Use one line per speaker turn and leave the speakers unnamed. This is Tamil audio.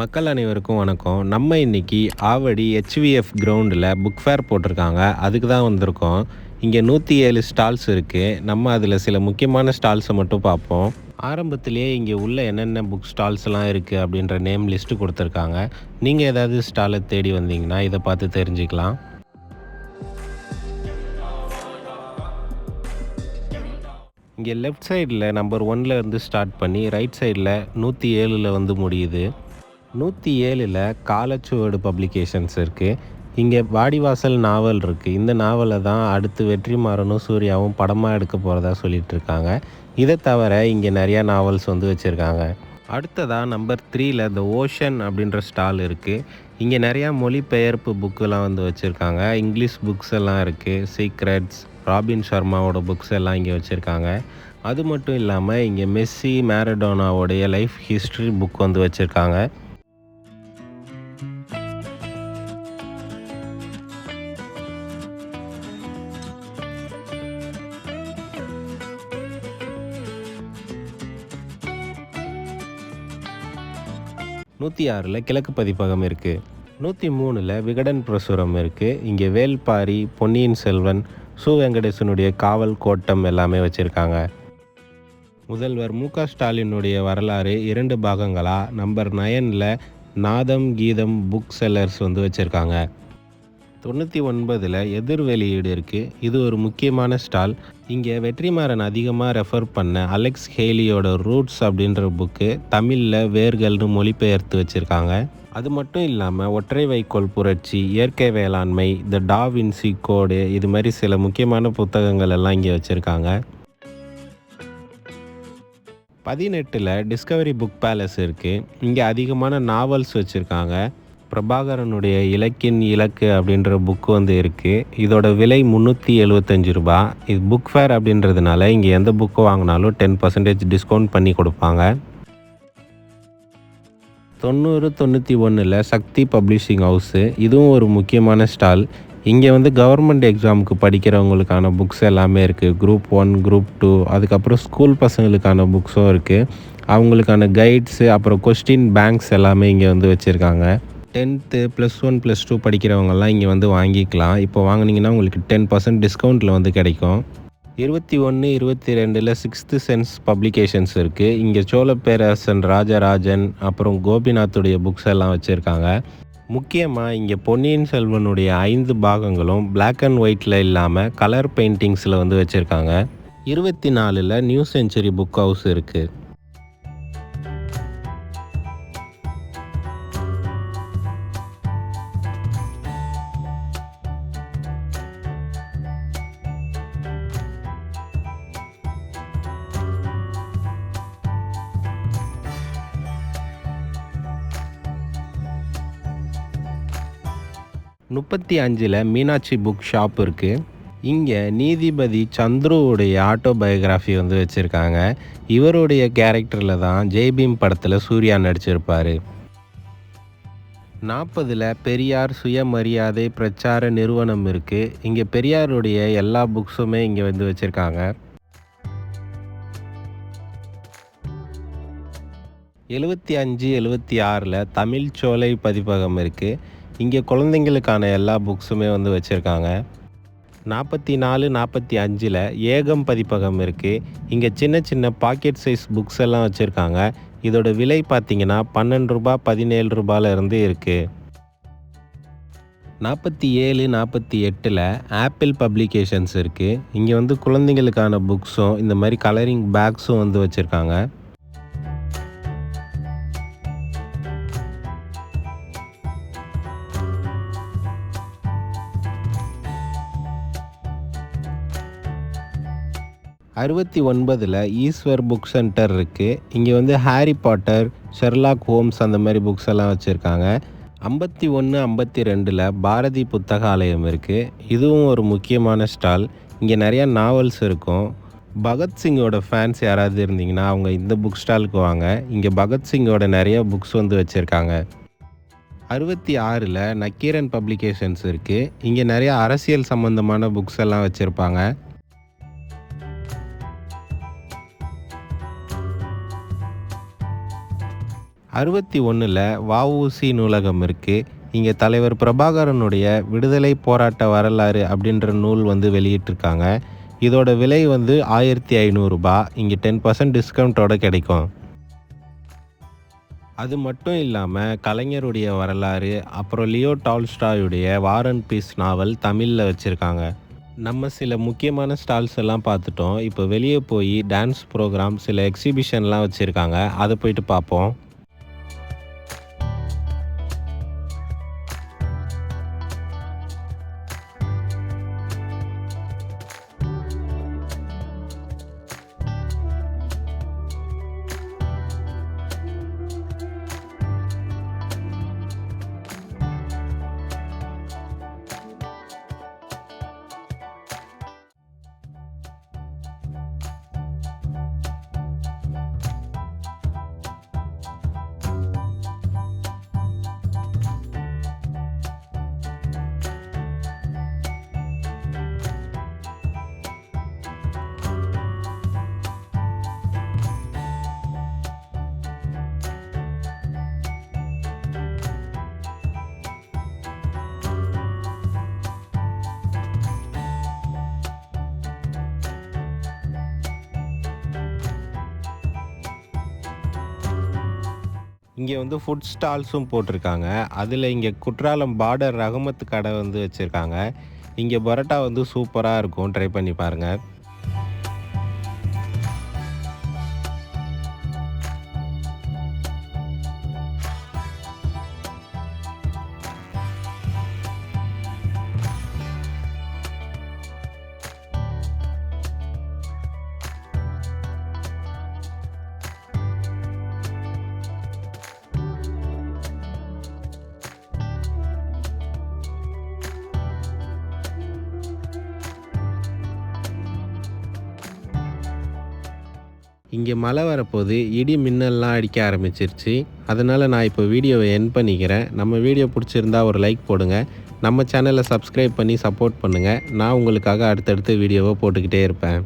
மக்கள் அனைவருக்கும் வணக்கம். நம்ம இன்னைக்கு ஆவடி HVF கிரவுண்டில் புக் ஃபேர் போட்டிருக்காங்க. அதுக்கு தான் வந்திருக்கோம். இங்கே 107 ஸ்டால்ஸ் இருக்குது. நம்ம அதில் சில முக்கியமான ஸ்டால்ஸை மட்டும் பார்ப்போம். ஆரம்பத்திலேயே இங்கே உள்ள என்னென்ன புக் ஸ்டால்ஸ்லாம் இருக்குது அப்படின்ற நேம் லிஸ்ட்டு கொடுத்துருக்காங்க. நீங்கள் ஏதாவது ஸ்டாலை தேடி வந்தீங்கன்னா இதை பார்த்து தெரிஞ்சுக்கலாம். இங்கே லெஃப்ட் சைடில் நம்பர் 1ல் இருந்து ஸ்டார்ட் பண்ணி ரைட் சைடில் 107ல் வந்து முடியுது. 107ல் காலச்சுவடு பப்ளிகேஷன்ஸ் இருக்குது. இங்கே வாடிவாசல் நாவல் இருக்குது. இந்த நாவலை தான் அடுத்து வெற்றிமாறனும் சூர்யாவும் படமாக எடுக்க போகிறதா சொல்லிட்டு இருக்காங்க. இதை தவிர இங்கே நிறையா நாவல்ஸ் வந்து வச்சுருக்காங்க. அடுத்ததாக நம்பர் 3ல் த ஓஷன் அப்படின்ற ஸ்டால் இருக்குது. இங்கே நிறையா மொழிபெயர்ப்பு புக்கெலாம் வந்து வச்சுருக்காங்க. இங்கிலீஷ் புக்ஸ் எல்லாம் இருக்குது. சீக்ரெட்ஸ், ராபின் சர்மாவோட புக்ஸ் எல்லாம் இங்கே வச்சுருக்காங்க. அது மட்டும் இல்லாமல் இங்கே மெஸ்ஸி, மேரடோனாவோடைய லைஃப் ஹிஸ்ட்ரி புக் வந்து வச்சுருக்காங்க. நூற்றி 6ல் கிழக்கு பதிப்பகம் இருக்குது. 103ல் விகடன் பிரசுரம் இருக்குது. இங்கே வேல்பாரி, பொன்னியின் செல்வன், சு வெங்கடேசனுடைய காவல் கோட்டம் எல்லாமே வச்சுருக்காங்க. முதல்வர் மு.க. ஸ்டாலினுடைய வரலாறு 2 பாகங்களாக நம்பர் 9ல் நாதம் கீதம் புக் செல்லர்ஸ் வந்து வச்சுருக்காங்க. 99ல் எதிர் வெளியீடு இருக்குது. இது ஒரு முக்கியமான ஸ்டால். இங்கே வெற்றிமாறன் அதிகமாக ரெஃபர் பண்ண அலெக்ஸ் ஹேலியோட ரூட்ஸ் அப்படின்ற புக்கு தமிழில் வேர்கள்னு மொழிபெயர்த்து வச்சுருக்காங்க. அது மட்டும் இல்லாமல் ஒற்றை வைக்கோல் புரட்சி, இயற்கை வேளாண்மை, த டா வின்சி கோடு, இது மாதிரி சில முக்கியமான புத்தகங்கள் எல்லாம் இங்கே வச்சுருக்காங்க. 18ல் டிஸ்கவரி புக் பேலஸ் இருக்குது. இங்கே அதிகமான நாவல்ஸ் வச்சுருக்காங்க. பிரபாகரனுடைய இலக்கின் இலக்கு அப்படின்ற புக்கு வந்து இருக்குது. இதோட விலை 375 ரூபா. இது புக் ஃபேர் அப்படின்றதுனால இங்கே எந்த புக்கு வாங்கினாலும் 10% டிஸ்கவுண்ட் பண்ணி கொடுப்பாங்க. 90-91ல் சக்தி பப்ளிஷிங் ஹவுஸு, இதுவும் ஒரு முக்கியமான ஸ்டால். இங்கே வந்து கவர்மெண்ட் எக்ஸாமுக்கு படிக்கிறவங்களுக்கான புக்ஸ் எல்லாமே இருக்குது. குரூப் 1, குரூப் 2, அதுக்கப்புறம் ஸ்கூல் பசங்களுக்கான புக்ஸும் இருக்குது. அவங்களுக்கான கைட்ஸு, அப்புறம் கொஸ்டின் பேங்க்ஸ் எல்லாமே இங்கே வந்து வச்சுருக்காங்க. 10th +1 +2 படிக்கிறவங்கெல்லாம் இங்கே வந்து வாங்கிக்கலாம். இப்போ வாங்கினீங்கன்னா உங்களுக்கு 10% டிஸ்கவுண்ட்டில் வந்து கிடைக்கும். 21, 22ல் 6th சென்ஸ் பப்ளிகேஷன்ஸ் இருக்குது. இங்கே சோழ பேரரசன் ராஜராஜன், அப்புறம் கோபிநாத்துடைய புக்ஸ் எல்லாம் வச்சுருக்காங்க. முக்கியமாக இங்கே பொன்னியின் செல்வனுடைய 5 பாகங்களும் Black and Whiteல இல்லாமல் கலர் பெயிண்டிங்ஸில் வந்து வச்சுருக்காங்க. 24ல் நியூ செஞ்சுரி புக் ஹவுஸ் இருக்குது. முப்பத்தி 35ல் மீனாட்சி புக் ஷாப் இருக்குது. இங்கே நீதிபதி சந்துருவுடைய ஆட்டோபயோகிராஃபி வந்து வச்சுருக்காங்க. இவருடைய கேரக்டரில் தான் ஜெய்பீம் படத்தில் சூர்யா நடிச்சிருப்பார். 40ல் பெரியார் சுயமரியாதை பிரச்சார நிறுவனம் இருக்குது. இங்கே பெரியாருடைய எல்லா புக்ஸுமே இங்கே வந்து வச்சுருக்காங்க. 75, 76ல் தமிழ் சோலை பதிப்பகம் இருக்குது. இங்கே குழந்தைங்களுக்கான எல்லா புக்ஸுமே வந்து வச்சுருக்காங்க. 44, 45ல் ஏகம் பதிப்பகம் இருக்குது. இங்கே சின்ன சின்ன பாக்கெட் சைஸ் புக்ஸ் எல்லாம் வச்சுருக்காங்க. இதோட விலை பார்த்திங்கன்னா 12 ரூபா, 17 ரூபாயிலிருந்து இருக்குது. 47, 48ல் ஆப்பிள் பப்ளிகேஷன்ஸ் இருக்குது. இங்கே வந்து குழந்தைங்களுக்கான புக்ஸும் இந்த மாதிரி கலரிங் பேக்ஸும் வந்து வச்சுருக்காங்க. 69ல் ஈஸ்வர் புக் சென்டர் இருக்குது. இங்கே வந்து ஹாரி பாட்டர், ஷெர்லாக் ஹோம்ஸ் அந்த மாதிரி புக்ஸ் எல்லாம் வச்சுருக்காங்க. 51, 52ல் பாரதி புத்தகாலயம் இருக்குது. இதுவும் ஒரு முக்கியமான ஸ்டால். இங்கே நிறையா நாவல்ஸ் இருக்கும். பகத்சிங்கோட ஃபேன்ஸ் யாராவது இருந்தீங்கன்னா அவங்க இந்த புக் ஸ்டாலுக்கு வாங்க. இங்கே பகத்சிங்கோட நிறைய புக்ஸ் வந்து வச்சுருக்காங்க. 66ல் நக்கீரன் பப்ளிகேஷன்ஸ் இருக்குது. இங்கே நிறையா அரசியல் சம்மந்தமான புக்ஸ் எல்லாம் வச்சுருப்பாங்க. 65 61ல் வஉசி நூலகம் இருக்குது. இங்கே தலைவர் பிரபாகரனுடைய விடுதலை போராட்ட வரலாறு அப்படின்ற நூல் வந்து வெளியிட்டிருக்காங்க. இதோட விலை வந்து ரூ. 1500. இங்கே 10% டிஸ்கவுண்ட்டோட கிடைக்கும். அது மட்டும் இல்லாமல் கலைஞருடைய வரலாறு, அப்புறம் லியோ டால்ஸ்டாயுடைய வார் அண்ட் பீஸ் நாவல் தமிழில் வச்சுருக்காங்க. நம்ம சில முக்கியமான ஸ்டால்ஸ் எல்லாம் பார்த்துட்டோம். இப்போ வெளியே போய் டான்ஸ் ப்ரோக்ராம், சில எக்ஸிபிஷன்லாம் வச்சுருக்காங்க. அதை போயிட்டு பார்ப்போம். இங்கே வந்து ஃபுட் ஸ்டால்ஸும் போட்டிருக்காங்க. அதில் இங்கே குற்றாலம் பார்டர் ரஹமத் கடை வந்து வச்சுருக்காங்க. இங்கே பரோட்டா வந்து சூப்பராக இருக்கும். ட்ரை பண்ணி பாருங்கள். இங்கே மழை வரப்போது, இடி மின்னல்லாம் அடிக்க ஆரம்பிச்சிருச்சு. அதனால் நான் இப்போ வீடியோவை எண்ட் பண்ணிக்கிறேன். நம்ம வீடியோ பிடிச்சிருந்தா ஒரு லைக் போடுங்க. நம்ம சேனலை சப்ஸ்கிரைப் பண்ணி சப்போர்ட் பண்ணுங்கள். நான் உங்களுக்காக அடுத்தடுத்த வீடியோவை போட்டுக்கிட்டே இருப்பேன்.